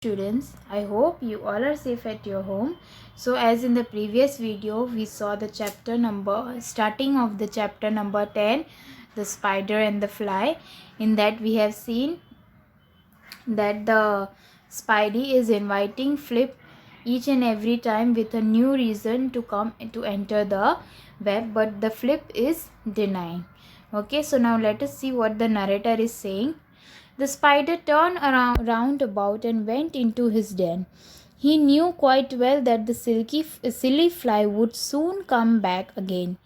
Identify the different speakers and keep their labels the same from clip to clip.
Speaker 1: Students, I hope you all are safe at your home. So as in the previous video we saw the starting of the chapter number 10, the spider and the fly. In that we have seen that the Spidey is inviting Flip each and every time with a new reason to come to enter the web, but the Flip is denying. Okay, so now let us see what the narrator is saying. The spider turned round about and went into his den. He knew quite well that the silly fly would soon come back again.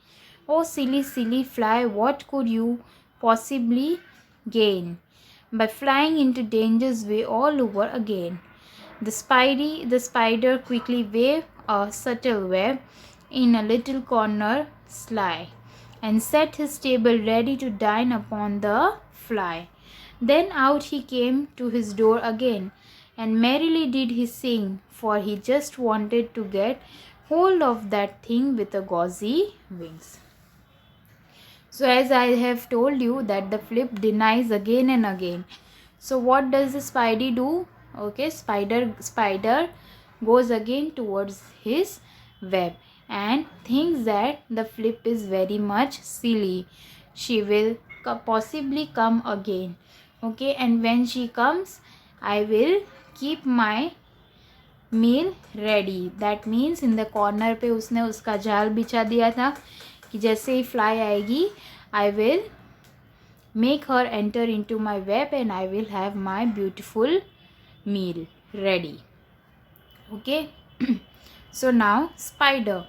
Speaker 1: Oh, silly, silly fly, what could you possibly gain by flying into danger's way all over again? The spider quickly waved a subtle web in a little corner sly and set his table ready to dine upon the fly. Then out he came to his door again, and merrily did he sing, for he just wanted to get hold of that thing with the gauzy wings. So as I have told you that the Flip denies again and again. So what does the Spidey do? Okay, spider goes again towards his web and thinks that the Flip is very much silly. She will possibly come again. Okay, and when she comes, I will keep my meal ready. That means in the corner पे उसने उसका जाल बिछा दिया था कि जैसे ही fly आएगी, I will make her enter into my web and I will have my beautiful meal ready. Okay. So now spider,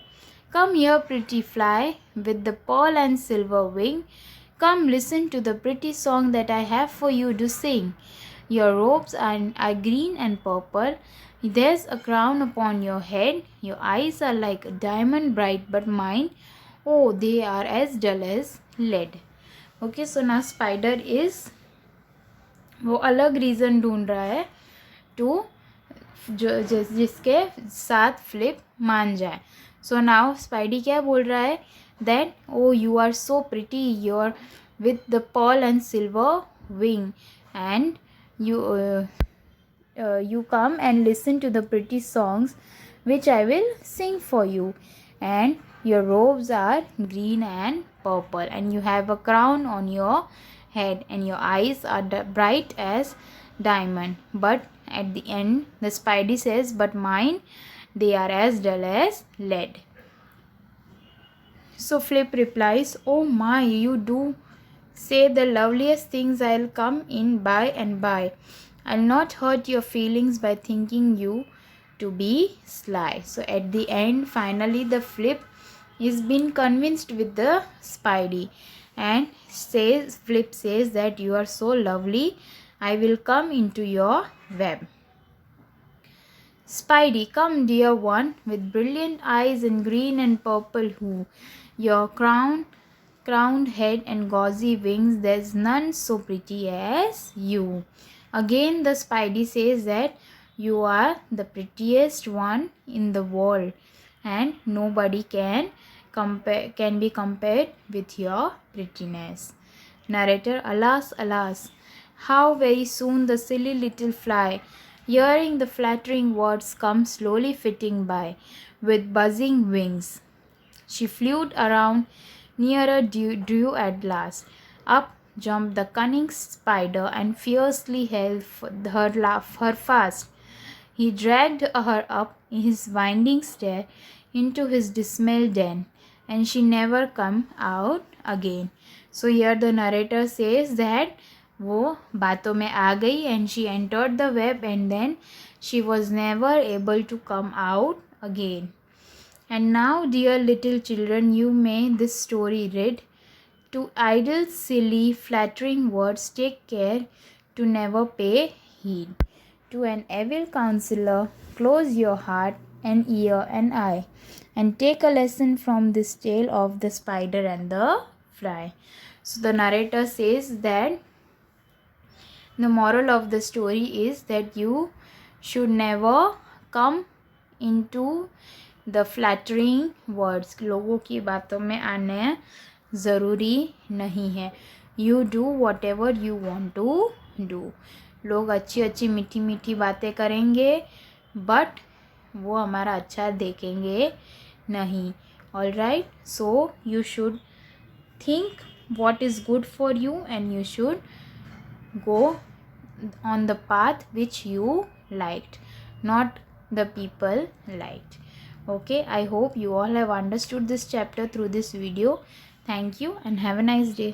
Speaker 1: come here pretty fly with the pearl and silver wing. Come listen to the pretty song that I have for you to sing. Your robes are green and purple. There's a crown upon your head. Your eyes are like a diamond bright, but mine, oh, they are as dull as lead. Okay, so now spider is वो अलग reason ढूंढ रहा है to जिसके साथ flip मान जाए. So now spidey क्या बोल रहा है that oh you are so pretty your with the pearl and silver wing and you come and listen to the pretty songs which I will sing for you, and your robes are green and purple, and you have a crown on your head, and your eyes are bright as diamond. But at the end the Spidey says, but mine, they are as dull as lead. So Flip replies, oh my, you do say the loveliest things. I'll come in by and by. I'll not hurt your feelings by thinking you to be sly. So at the end, finally the Flip is been convinced with the Spidey, and Flip says that you are so lovely, I will come into your web. Spidey, come dear one, with brilliant eyes and green and purple hue, your crowned head and gauzy wings, there's none so pretty as you. Again the Spidey says that you are the prettiest one in the world, and nobody can be compared with your prettiness. Narrator, alas, alas, how very soon the silly little fly, hearing the flattering words, come slowly flitting by with buzzing wings. She flew around nearer drew at last. Up jumped the cunning spider and fiercely held her fast. He dragged her up his winding stair into his dismal den, and she never come out again. So here the narrator says that वो बातों में आ गई and she entered the web, and then she was never able to come out again. And now, dear little children, you may this story read. To idle, silly, flattering words take care to never pay heed. To an evil counselor, close your heart and ear and eye, and take a lesson from this tale of the spider and the fly. So the narrator says that the moral of the story is that you should never come into the flattering words. लोगों की बातों में आने ज़रूरी नहीं है. You do whatever you want to do. लोग अच्छी अच्छी मीठी मीठी बातें करेंगे बट वो हमारा अच्छा देखेंगे नहीं. All right, so you should think what is good for you and you should go on the path which you liked, not the people liked. Okay, I hope you all have understood this chapter through this video. Thank you and have a nice day.